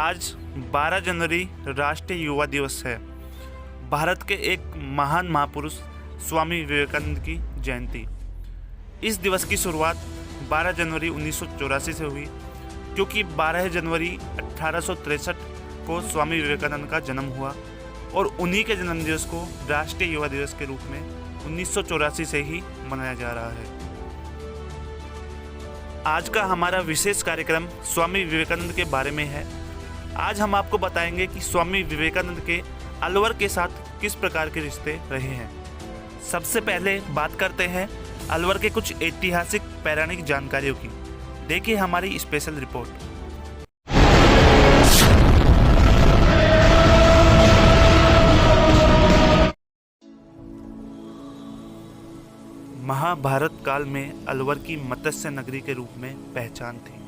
आज 12 जनवरी राष्ट्रीय युवा दिवस है। भारत के एक महान महापुरुष स्वामी विवेकानंद की जयंती। इस दिवस की शुरुआत 12 जनवरी 1984 से हुई, क्योंकि 12 जनवरी 1863 को स्वामी विवेकानंद का जन्म हुआ और उन्हीं के जन्मदिवस को राष्ट्रीय युवा दिवस के रूप में 1984 से ही मनाया जा रहा है। आज का हमारा विशेष कार्यक्रम स्वामी विवेकानंद के बारे में है। आज हम आपको बताएंगे कि स्वामी विवेकानंद के अलवर के साथ किस प्रकार के रिश्ते रहे हैं। सबसे पहले बात करते हैं अलवर के कुछ ऐतिहासिक पौराणिक जानकारियों की। देखिए हमारी स्पेशल रिपोर्ट। महाभारत काल में अलवर की मत्स्य नगरी के रूप में पहचान थी।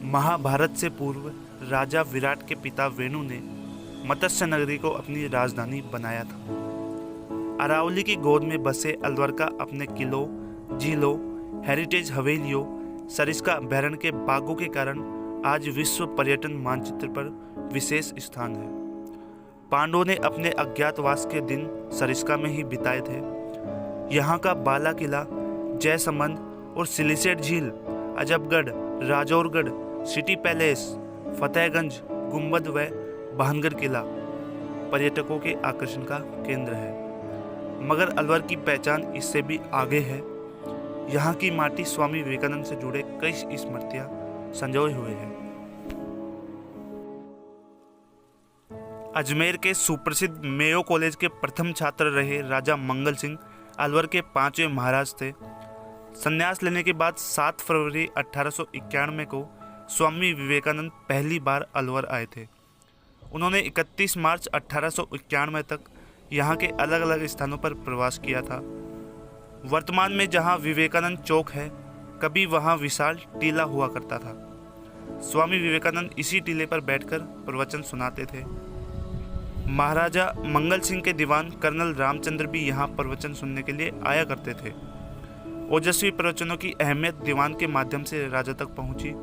महाभारत से पूर्व राजा विराट के पिता वेणु ने मत्स्य नगरी को अपनी राजधानी बनाया था। अरावली की गोद में बसे अलवर का अपने किलों, झीलों, हेरिटेज हवेलियों, सरिस्का अभयारण्य के बागों के कारण आज विश्व पर्यटन मानचित्र पर विशेष स्थान है। पांडवों ने अपने अज्ञातवास के दिन सरिस्का में ही बिताए थे। यहाँ का बाला किला, जयसमंद और सिलिसेट झील, अजबगढ़, राजौरगढ़, सिटी पैलेस, फतेहगंज गुंबद व भानगढ़ किला पर्यटकों के आकर्षण का केंद्र है। मगर अलवर की पहचान इससे भी आगे है। यहाँ की माटी स्वामी विवेकानंद से जुड़े कई स्मृतियां संजोए हुए हैं। अजमेर के सुप्रसिद्ध मेयो कॉलेज के प्रथम छात्र रहे राजा मंगल सिंह अलवर के 5वें महाराज थे। संन्यास लेने के बाद 7 फरवरी 1891 को स्वामी विवेकानंद पहली बार अलवर आए थे। उन्होंने 31 मार्च 1891 तक यहाँ के अलग अलग स्थानों पर प्रवास किया था। वर्तमान में जहाँ विवेकानंद चौक है, कभी वहाँ विशाल टीला हुआ करता था। स्वामी विवेकानंद इसी टीले पर बैठकर प्रवचन सुनाते थे। महाराजा मंगल सिंह के दीवान कर्नल रामचंद्र भी यहाँ प्रवचन सुनने के लिए आया करते थे। ओजस्वी प्रवचनों की अहमियत दीवान के माध्यम से राजा तक पहुंची।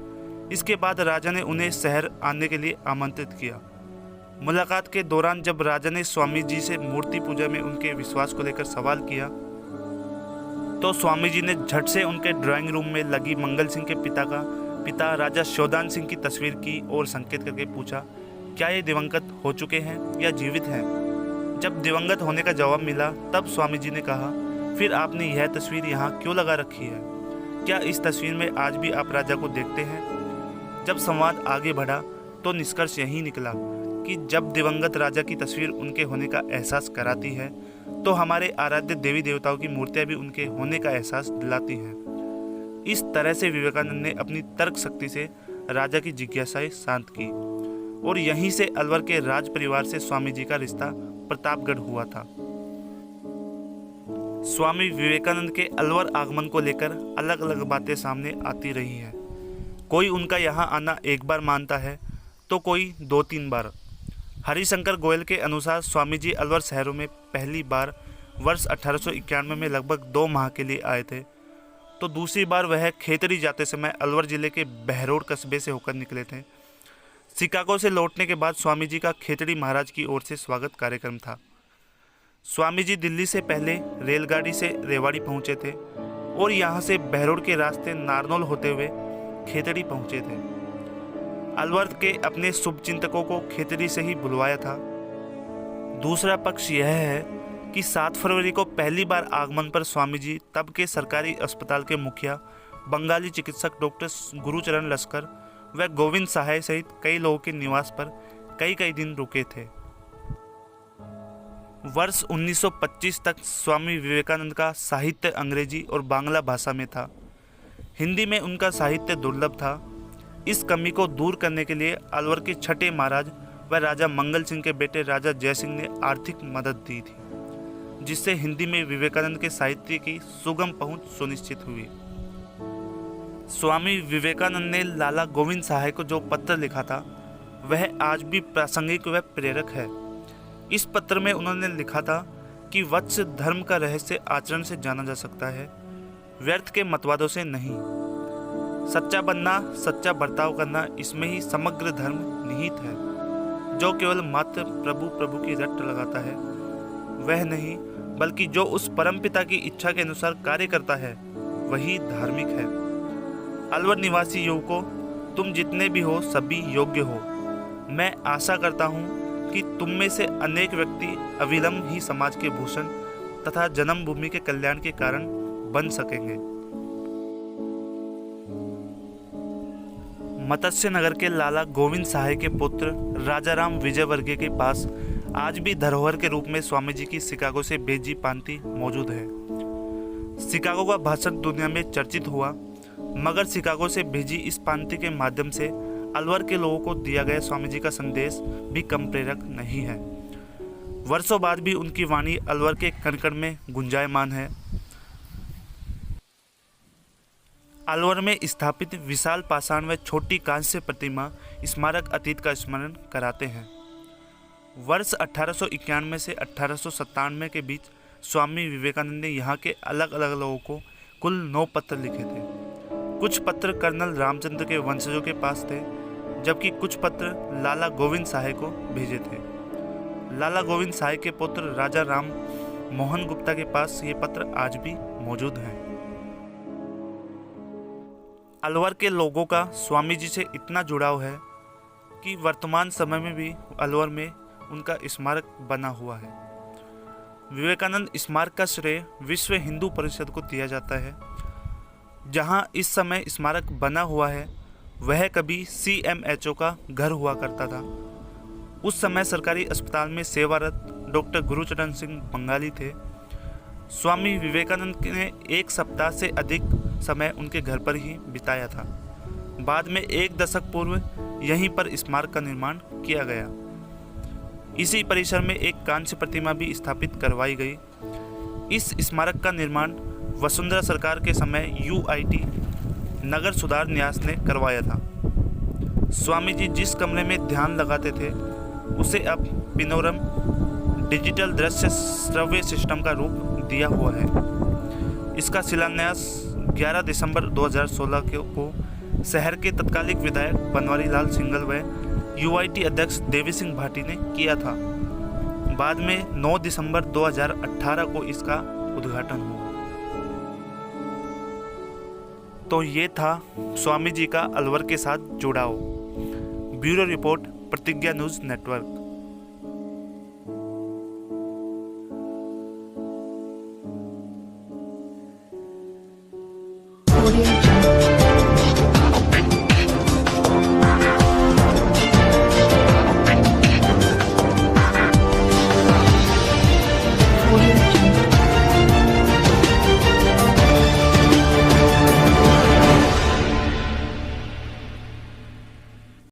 इसके बाद राजा ने उन्हें शहर आने के लिए आमंत्रित किया। मुलाकात के दौरान जब राजा ने स्वामी जी से मूर्ति पूजा में उनके विश्वास को लेकर सवाल किया, तो स्वामी जी ने झट से उनके ड्राइंग रूम में लगी मंगल सिंह के पिता राजा शोधान सिंह की तस्वीर की और संकेत करके पूछा, क्या ये दिवंगत हो चुके हैं या जीवित हैं? जब दिवंगत होने का जवाब मिला, तब स्वामी जी ने कहा, फिर आपने यह तस्वीर यहाँ क्यों लगा रखी है? क्या इस तस्वीर में आज भी आप राजा को देखते हैं? जब संवाद आगे बढ़ा तो निष्कर्ष यही निकला कि जब दिवंगत राजा की तस्वीर उनके होने का एहसास कराती है, तो हमारे आराध्य देवी देवताओं की मूर्तियां भी उनके होने का एहसास दिलाती हैं। इस तरह से विवेकानंद ने अपनी तर्क शक्ति से राजा की जिज्ञासाएं शांत की और यहीं से अलवर के राज परिवार से स्वामी जी का रिश्ता प्रतापगढ़ हुआ था। स्वामी विवेकानंद के अलवर आगमन को लेकर अलग अलग बातें सामने आती रही हैं। कोई उनका यहाँ आना एक बार मानता है तो कोई 2-3 बार। हरिशंकर गोयल के अनुसार स्वामी जी अलवर शहरों में पहली बार वर्ष 1891 में लगभग 2 माह के लिए आए थे, तो दूसरी बार वह खेतड़ी जाते समय अलवर जिले के बहरोड कस्बे से होकर निकले थे। शिकागो से लौटने के बाद स्वामी जी का खेतड़ी महाराज की ओर से स्वागत कार्यक्रम था। स्वामी जी दिल्ली से पहले रेलगाड़ी से रेवाड़ी पहुंचे थे और यहाँ से बहरोड के रास्ते नारनौल होते हुए खेतड़ी पहुंचे थे। अलवर के अपने शुभचिंतकों को खेतड़ी से ही बुलवाया था। दूसरा पक्ष यह है कि 7 फरवरी को पहली बार आगमन पर स्वामी जी तब के सरकारी अस्पताल के मुखिया बंगाली चिकित्सक डॉक्टर गुरुचरण लश्कर व गोविंद सहाय सहित कई लोगों के निवास पर कई दिन रुके थे। वर्ष 1925 तक स्वामी विवेकानंद का साहित्य अंग्रेजी और बांग्ला भाषा में था। हिंदी में उनका साहित्य दुर्लभ था। इस कमी को दूर करने के लिए अलवर के छठे महाराज व राजा मंगल सिंह के बेटे राजा जयसिंह ने आर्थिक मदद दी थी, जिससे हिंदी में विवेकानंद के साहित्य की सुगम पहुंच सुनिश्चित हुई। स्वामी विवेकानंद ने लाला गोविंद सहाय को जो पत्र लिखा था, वह आज भी प्रासंगिक व प्रेरक है। इस पत्र में उन्होंने लिखा था कि वत्स, धर्म का रहस्य आचरण से जाना जा सकता है, व्यर्थ के मतवादों से नहीं। सच्चा बनना, सच्चा बर्ताव करना, इसमें ही समग्र धर्म निहित है। जो केवल मात्र प्रभु प्रभु की रट लगाता है वह नहीं, बल्कि जो उस परमपिता की इच्छा के अनुसार कार्य करता है वही धार्मिक है। अलवर निवासी युवकों, तुम जितने भी हो सभी योग्य हो। मैं आशा करता हूँ कि तुम में से अनेक व्यक्ति अविलंब ही समाज के भूषण तथा जन्मभूमि के कल्याण के कारण बन सकेंगे। मत्स्य नगर के लाला गोविंद सहाय के पुत्र राजाराम विजयवर्गीय के पास आज भी धरोहर के रूप में स्वामी जी की शिकागो से भेजी पांति मौजूद है। शिकागो का भाषण दुनिया में चर्चित हुआ, मगर शिकागो से भेजी इस पांति के माध्यम से अलवर के लोगों को दिया गया स्वामी जी का संदेश भी कम प्रेरक नहीं है। वर्षों बाद भी उनकी वाणी अलवर के कण कण में गुंजायमान है। अलवर में स्थापित विशाल पाषाण व छोटी कांस्य प्रतिमा स्मारक अतीत का स्मरण कराते हैं। वर्ष 1891 से 1897 के बीच स्वामी विवेकानंद ने यहाँ के अलग अलग लोगों को कुल 9 पत्र लिखे थे। कुछ पत्र कर्नल रामचंद्र के वंशजों के पास थे, जबकि कुछ पत्र लाला गोविंद सहाय को भेजे थे। लाला गोविंद सहाय के पुत्र राजा राम मोहन गुप्ता के पास ये पत्र आज भी मौजूद हैं। अलवर के लोगों का स्वामी जी से इतना जुड़ाव है कि वर्तमान समय में भी अलवर में उनका स्मारक बना हुआ है। विवेकानंद स्मारक का श्रेय विश्व हिंदू परिषद को दिया जाता है। जहां इस समय स्मारक बना हुआ है वह कभी CMHO का घर हुआ करता था। उस समय सरकारी अस्पताल में सेवारत डॉक्टर गुरुचरण सिंह बंगाली थे। स्वामी विवेकानंद ने 1 सप्ताह से अधिक समय उनके घर पर ही बिताया था। बाद में 1 दशक पूर्व यहीं पर स्मारक का निर्माण किया गया। इसी परिसर में एक कांस्य प्रतिमा भी स्थापित करवाई गई। इस स्मारक का निर्माण वसुंधरा सरकार के समय UIT नगर सुधार न्यास ने करवाया था। स्वामी जी जिस कमरे में ध्यान लगाते थे उसे अब पिनोरम डिजिटल दृश्य श्रव्य सिस्टम का रूप दिया हुआ है। इसका शिलान्यास 11 दिसंबर 2016 को शहर के तत्कालिक विधायक बनवारी लाल सिंघल व UIT अध्यक्ष देवी सिंह भाटी ने किया था। बाद में 9 दिसंबर 2018 को इसका उद्घाटन हुआ। तो ये था स्वामी जी का अलवर के साथ जुड़ाव। ब्यूरो रिपोर्ट, प्रतिज्ञा न्यूज़ नेटवर्क।